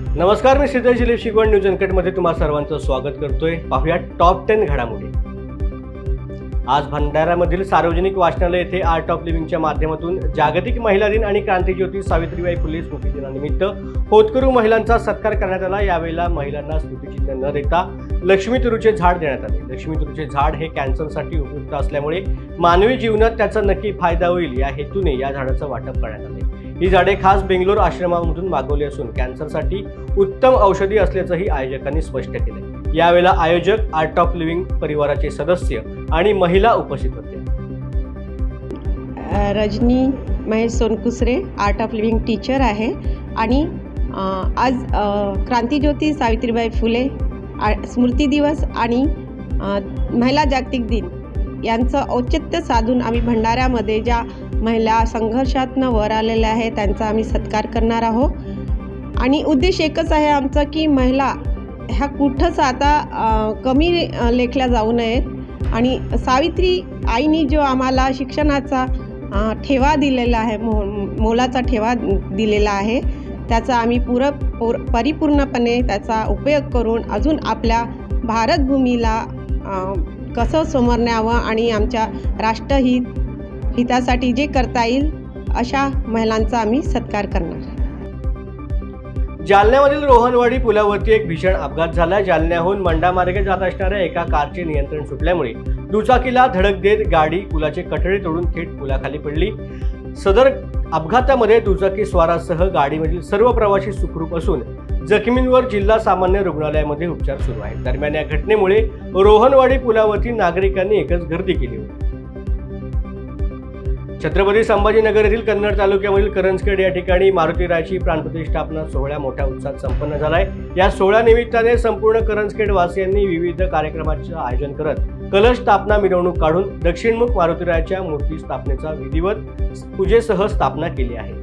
नमस्कार, मी श्रीधर जिले शिकवण न्यूज अनकटमध्ये तुम्हा सर्वांचं स्वागत करतोय। पाहूया टॉप 10 घडामोडी। आज भंडाऱ्यामधील सार्वजनिक वाचनालय येथे आर्ट ऑफ लिव्हिंगच्या माध्यमातून जागतिक महिला दिन आणि क्रांतिज्योती सावित्रीबाई फुले स्मृती दिनानिमित्त होतकरू महिलांचा सत्कार करण्यात आला। यावेळेला महिलांना स्मृतिचिन्ह न देता लक्ष्मी तुरूचे झाड देण्यात आले। लक्ष्मी तुरूचे झाड हे कॅन्सरसाठी उपयुक्त असल्यामुळे मानवी जीवनात त्याचा नक्की फायदा होईल या हेतूने या झाडाचं वाटप करण्यात आले। ही झाडे खास बेंगलोर आश्रमामधून मागवली असून कॅन्सरसाठी उत्तम औषधी असल्याचंही आयोजकांनी स्पष्ट केले। यावेळेला आयोजक, आर्ट ऑफ लिव्हिंग परिवाराचे सदस्य आणि महिला उपस्थित होते। Rajani Mahesh Sonkusare art of living teacher आहे आणि आज क्रांतिज्योती सावित्रीबाई फुले स्मृती दिवस आणि महिला जागतिक दिन यांचं औचित्य साधून आम्ही भंडाऱ्यामध्ये ज्या महिला संघर्षातनं वर आलेल्या आहेत त्यांचा आम्ही सत्कार करणार आहोत। आणि उद्देश एकच आहे आमचा की महिला ह्या कुठंच आता कमी लेखल्या जाऊ नयेत आणि सावित्री आईनी जो आम्हाला शिक्षणाचा ठेवा दिलेला आहे, मोलाचा ठेवा दिलेला आहे, त्याचा आम्ही परिपूर्णपणे त्याचा उपयोग करून अजून आपल्या भारतभूमीला कसं समोर न्यावं आणि आमच्या हितासाठी जे करता येईल अशा महिलांचा आम्ही सत्कार करणार। जालन्यामधील रोहनवाडी पुलावरती एक भीषण अपघात झाला। जालन्याहून मंडा मार्गे जात असणाऱ्या एका कारचे नियंत्रण सुटल्यामुळे दुचाकीला धडक देत गाडी पुलाचे कठडे तोडून थेट पुलाखाली पडली। सदर अपघातामध्ये दुचाकी स्वारासह गाडीमधील सर्व प्रवासी सुखरूप असून जखमींवर जिल्हा सामान्य रुग्णालयामध्ये उपचार सुरू आहेत। दरम्यान या घटनेमुळे रोहनवाडी पुलावरती नागरिकांनी एकच गर्दी केली होती। छत्रपती संभाजीनगर येथील कन्नड तालुक्यामधील करंजखेड या ठिकाणी मारुतीरायाची प्राणप्रतिष्ठापना सोहळा मोठ्या उत्साहात संपन्न झालाय। या सोहळ्यानिमित्ताने संपूर्ण करंजखेड वासियांनी विविध कार्यक्रमाचे आयोजन करत कलश स्थापना मिरवणूक काढून दक्षिणमुख मारुतीरायाच्या मूर्ती स्थापनेचा विधिवत पूजेसह स्थापना केली आहे।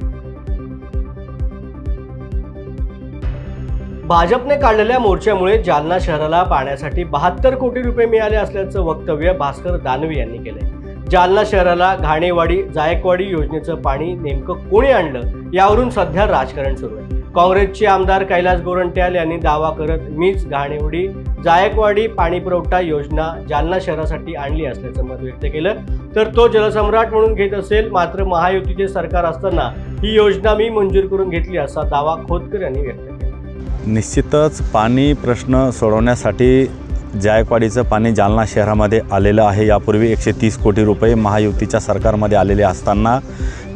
भाजपने काढलेल्या मोर्चामुळे जालना शहराला पाण्यासाठी 72 कोटी रुपये मिळाले असल्याचं वक्तव्य भास्कर दानवे यांनी केलंय। जालना शहराला घाणेवाडी जायकवाडी योजनेचं पाणी नेमकं कोणी आणलं यावरून सध्या राजकारण सुरू आहे। काँग्रेसचे आमदार कैलास गोरंट्याल यांनी दावा करत मीच घाणेवाडी जायकवाडी पाणीपुरवठा योजना जालना शहरासाठी आणली असल्याचं मत व्यक्त केलं, तर तो जलसम्राट म्हणून घेत असेल, मात्र महायुतीचे सरकार असताना ही योजना मी मंजूर करून घेतली असा दावा खोतकर यांनी व्यक्त केला। निश्चितच पाणी प्रश्न सोडवण्यासाठी जायकवाडीचं पाणी जालना शहरामध्ये आलेलं आहे। यापूर्वी 130 कोटी रुपये महायुतीच्या सरकारमध्ये आलेले असताना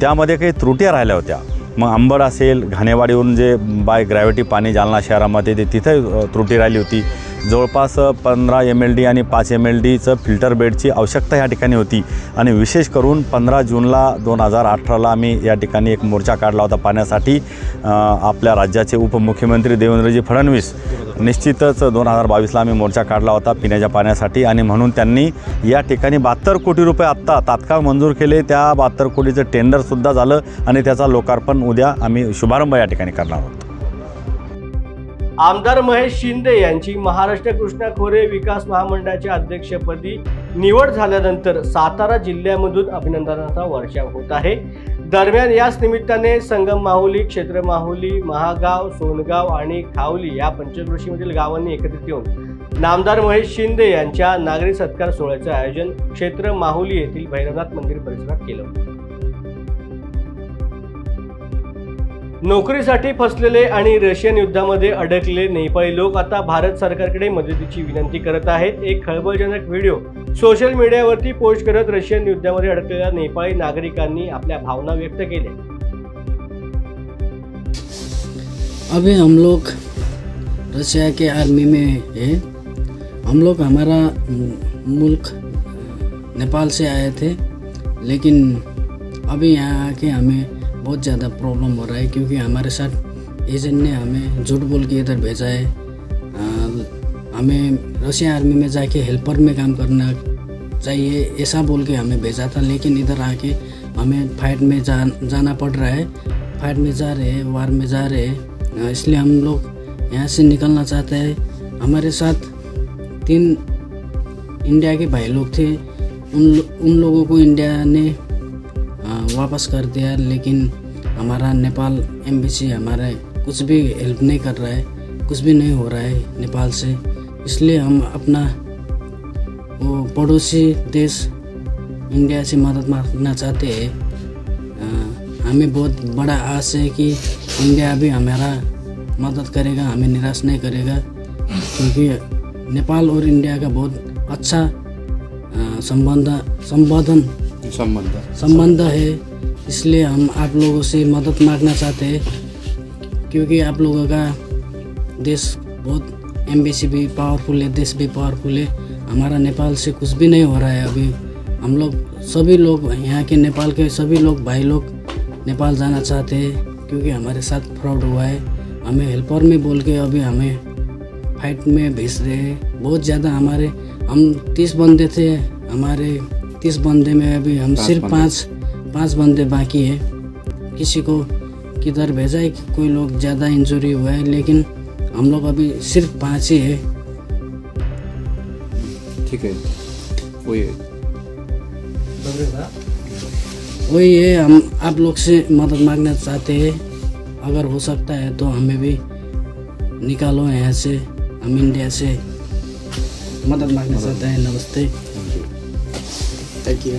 त्यामध्ये काही त्रुट्या राहिल्या होत्या। मग अंबड असेल, घाणेवाडीवरून जे बाय ग्रॅव्हिटी पाणी जालना शहरामध्ये ते तिथं त्रुटी राहिली होती। जवळपास 15 MLD आणि 5 MLDचं फिल्टर बेडची आवश्यकता या ठिकाणी होती आणि विशेष करून 15 जूनला 2018ला आम्ही या ठिकाणी एक मोर्चा काढला होता पाण्यासाठी। आपल्या राज्याचे उपमुख्यमंत्री देवेंद्रजी फडणवीस निश्चितच 2022ला आम्ही मोर्चा काढला होता पिण्याच्या पाण्यासाठी आणि म्हणून त्यांनी या ठिकाणी 72 कोटी रुपये आत्ता तात्काळ मंजूर केले। त्या 72 कोटीचं टेंडरसुद्धा झालं आणि त्याचा लोकार्पण उद्या आम्ही शुभारंभ या ठिकाणी करणार आहोत। आमदार महेश शिंदे यांची महाराष्ट्र कृष्णा खोरे विकास महामंडळाच्या अध्यक्षपदी निवड झाल्यानंतर सातारा जिल्ह्यामधून अभिनंदनाचा वर्षाव होत आहे। दरम्यान याच निमित्ताने संगम माहुली, क्षेत्र माहुली, महागाव, सोनगाव आणि खावली या पंचक्रोशीमधील गावांनी एकत्रित येऊन नामदार महेश शिंदे यांच्या नागरी सत्कार सोहळ्याचे आयोजन क्षेत्र माहुली येथील भैरवनाथ मंदिर परिसरात केलं होतं। नोकरीसाठी फसलेले आणि रशियन युद्धामध्ये अडकलेले नेपाळी लोक आता भारत सरकारकडे मदतीची विनंती करत आहेत। एक खळबळजनक व्हिडिओ सोशल मीडियावरती पोस्ट करत रशियन युद्धामध्ये अडकलेल्या नेपाळी नागरिकांनी आपल्या भावना व्यक्त केल्या। अभी हम लोग रशिया के आर्मी में हैं। हम लोग हमारा मुल्क नेपाल से आए थे, लेकिन अभी यहाँ आके हमें बहुत ज़्यादा प्रॉब्लम हो रहा है क्योंकि हमारे साथ एजेंट ने हमें झूठ बोल के इधर भेजा है। हमें रशिया आर्मी में जाके हेल्पर में काम करना चाहिए ऐसा बोल के हमें भेजा था, लेकिन इधर आके हमें फाइट में जाना पड़ रहा है। फाइट में जा रहे हैं, वार में जा रहे हैं, इसलिए हम लोग यहाँ से निकलना चाहते हैं। हमारे साथ 3 इंडिया के भाई लोग थे, उन लोगों को इंडिया ने वापस कर दिया, लेकिन हमारा नेपाल एम्बेसी हमारे कुछ भी हेल्प नहीं कर रहा है, कुछ भी नहीं हो रहा है नेपाल से। इसलिए हम अपना वो पड़ोसी देश इंडिया से मदद मांगना चाहते हैं। हमें बहुत बड़ा आस है कि इंडिया भी हमारा मदद करेगा, हमें निराश नहीं करेगा, क्योंकि नेपाल और इंडिया का बहुत अच्छा संबंध है। इसलिए हम आप लोगों से मदद मांगना चाहते हैं, क्योंकि आप लोगों का देश बहुत एम्बेसी भी पावरफुल है, देश भी पावरफुल है। हमारा नेपाल से कुछ भी नहीं हो रहा है अभी। हम लोग सभी लोग यहाँ के नेपाल के सभी लोग भाई लोग नेपाल जाना चाहते हैं, क्योंकि हमारे साथ फ्रॉड हुआ है। हमें हेल्पर में बोल के अभी हमें फाइट में भेज रहे हैं। बहुत ज़्यादा हम 30 बंदे थे, हमारे 30 बंदे में अभी हम सिर्फ पाँच बंदे बाकी है। किसी को किधर भेजा है, कोई लोग ज़्यादा इंजरी हुआ है, लेकिन हम लोग अभी सिर्फ 5 ही है। ठीक है, वही है, हम आप लोग से मदद मांगना चाहते हैं। अगर हो सकता है तो हमें भी निकालो यहाँ से, हम इंडिया से मदद मांगना चाहते हैं। नमस्ते, थैंक यू।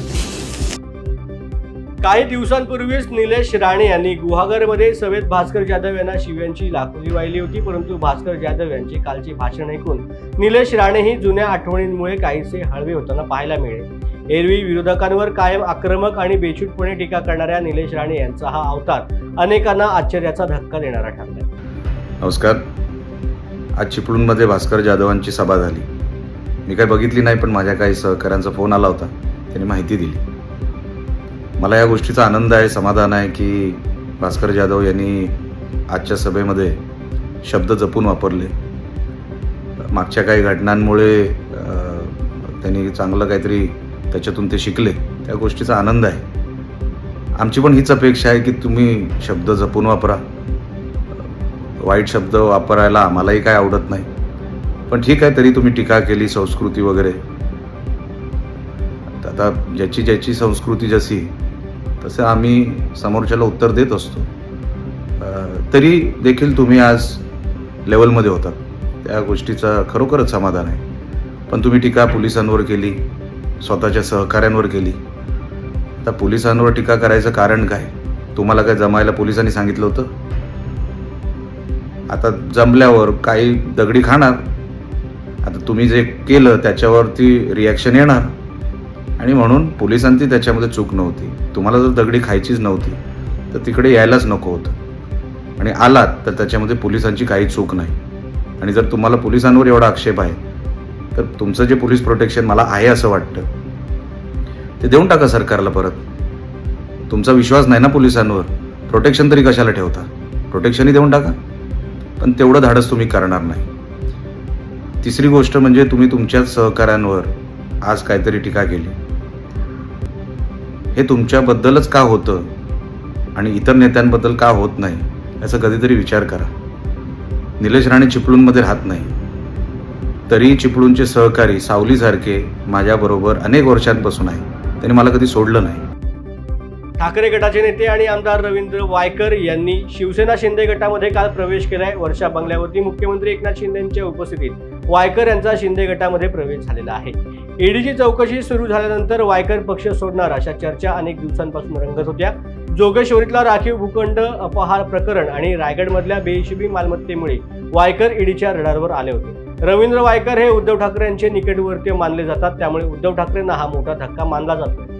काही दिवसांपूर्वीच निलेश राणे यांनी गुहागरमध्ये सभेत भास्कर जाधव यांना शिव्यांची लाखोली वाहिली होती, परंतु भास्कर जाधव यांचे कालचे भाषण ऐकून निलेश राणे ही जुन्या आठवणींमुळे काहीसे हळवे होताना पाहायला मिळाले। एरवी विरोधकांवर कायम आक्रमक आणि बेछूटपणे टीका करणाऱ्या निलेश राणे यांचा हा अवतार अनेकांना आश्चर्याचा धक्का देणारा ठरला। नमस्कार. आज चिपळूणमध्ये भास्कर जाधवांची सभा झाली. मी काही बघितली नाही, पण माझ्या काही सहकाऱ्यांचा फोन आला होता, त्यांनी माहिती दिली. मला या गोष्टीचा आनंद आहे, समाधान आहे की भास्कर जाधव यांनी आजच्या सभेमध्ये शब्द जपून वापरले. मागच्या काही घटनांमुळे त्यांनी चांगलं काहीतरी त्याच्यातून ते शिकले, त्या गोष्टीचा आनंद आहे. आमची पण हीच अपेक्षा आहे की तुम्ही शब्द जपून वापरा. वाईट शब्द वापरायला आम्हालाही काय आवडत नाही, पण ठीक आहे, तरी तुम्ही टीका केली संस्कृती वगैरे. आता ज्याची संस्कृती जशी तसं आम्ही समोरच्याला उत्तर देत असतो. तरी देखील तुम्ही आज लेवलमध्ये होतात, त्या गोष्टीचं खरोखरच समाधान आहे. पण तुम्ही टीका पोलिसांवर केली, स्वतःच्या सहकाऱ्यांवर केली. आता पोलिसांवर टीका करायचं कारण काय? तुम्हाला काय जमायला पोलिसांनी सांगितलं होतं? आता जमल्यावर काही दगडी खाणार. आता तुम्ही जे केलं त्याच्यावरती रिॲक्शन येणार, आणि म्हणून पोलिसांची त्याच्यामध्ये चूक नव्हती. तुम्हाला जर दगडी खायचीच नव्हती तर तिकडे यायलाच नको होतं, आणि आलात तर त्याच्यामध्ये पोलिसांची काही चूक नाही. आणि जर तुम्हाला पोलिसांवर एवढा आक्षेप आहे तर तुमचं जे पोलीस प्रोटेक्शन मला आहे असं वाटतं ते देऊन टाका सरकारला परत. तुमचा विश्वास नाही ना पोलिसांवर, प्रोटेक्शन तरी कशाला ठेवता? प्रोटेक्शनही देऊन टाका, पण तेवढं धाडस तुम्ही करणार नाही. तिसरी गोष्ट म्हणजे तुम्ही तुमच्याच सहकाऱ्यांवर आज काहीतरी टीका केली. हे तुमच्याबद्दलच का होतं आणि इतर नेत्यांबद्दल का होत नाही याचा कधीतरी विचार करा. निलेश राणे चिपळूणमध्ये राहत नाही, तरी चिपळूणचे सहकारी सावलीसारखे माझ्याबरोबर अनेक वर्षांपासून आहे. त्यांनी मला कधी सोडलं नाही. ठाकरे गटाचे नेते आणि आमदार रवींद्र वायकर यांनी शिवसेना शिंदे गटामध्ये काल प्रवेश केलाय. वर्षा बंगल्यावरती मुख्यमंत्री एकनाथ शिंदेंच्या उपस्थितीत वायकर यांचा शिंदे गटामध्ये प्रवेश झालेला आहे. ईडीची चौकशी सुरू झाल्यानंतर वायकर पक्ष सोडणार अशा चर्चा अनेक दिवसांपासून रंगत होत्या. जोगेश्वरीतला राखीव भूखंड अपहार प्रकरण आणि रायगडमधल्या बेहिशोबी मालमत्तेमुळे वायकर ईडीच्या रडारवर आले होते. रवींद्र वायकर हे उद्धव ठाकरे यांचे निकटवर्तीय मानले जातात, त्यामुळे उद्धव ठाकरेंना हा मोठा धक्का मानला जातो.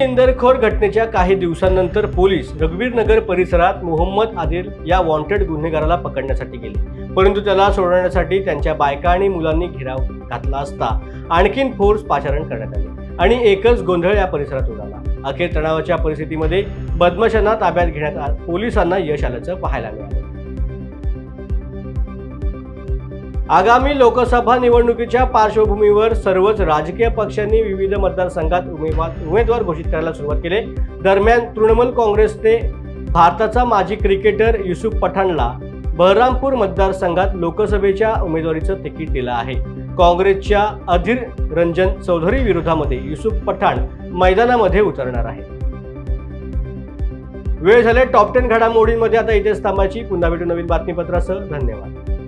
इंदरखोर घटनेच्या काही दिवसांनंतर पोलीस रघुवीरनगर परिसरात मोहम्मद आदिल या वॉन्टेड गुन्हेगाराला पकडण्यासाठी गेले, परंतु त्याला सोडवण्यासाठी त्यांच्या बायका आणि मुलांनी घेराव घातला असता आणखीन फोर्स पाचारण करण्यात आले आणि एकच गोंधळ या परिसरात उडाला. अखेर तणावाच्या परिस्थितीमध्ये बदमाशांना ताब्यात घेण्यात पोलिसांना यश आल्याचं पाहायला मिळालं. आगामी लोकसभा निवडणुकीच्या पार्श्वभूमीवर सर्वच राजकीय पक्षांनी विविध मतदारसंघात उमेदवार घोषित करायला सुरुवात केली. दरम्यान तृणमूल काँग्रेसने भारताचा माजी क्रिकेटर युसुफ पठाणला बहरामपूर मतदारसंघात लोकसभेच्या उमेदवारीचं तिकीट दिलं आहे. काँग्रेसच्या अधीर रंजन चौधरी विरोधामध्ये युसुफ पठाण मैदानामध्ये उतरणार आहे. वेळ झाले टॉप 10 घडामोडींमध्ये आता इथेच थांबायची. पुन्हा भेटू नवीन बातमीपत्रासह. धन्यवाद.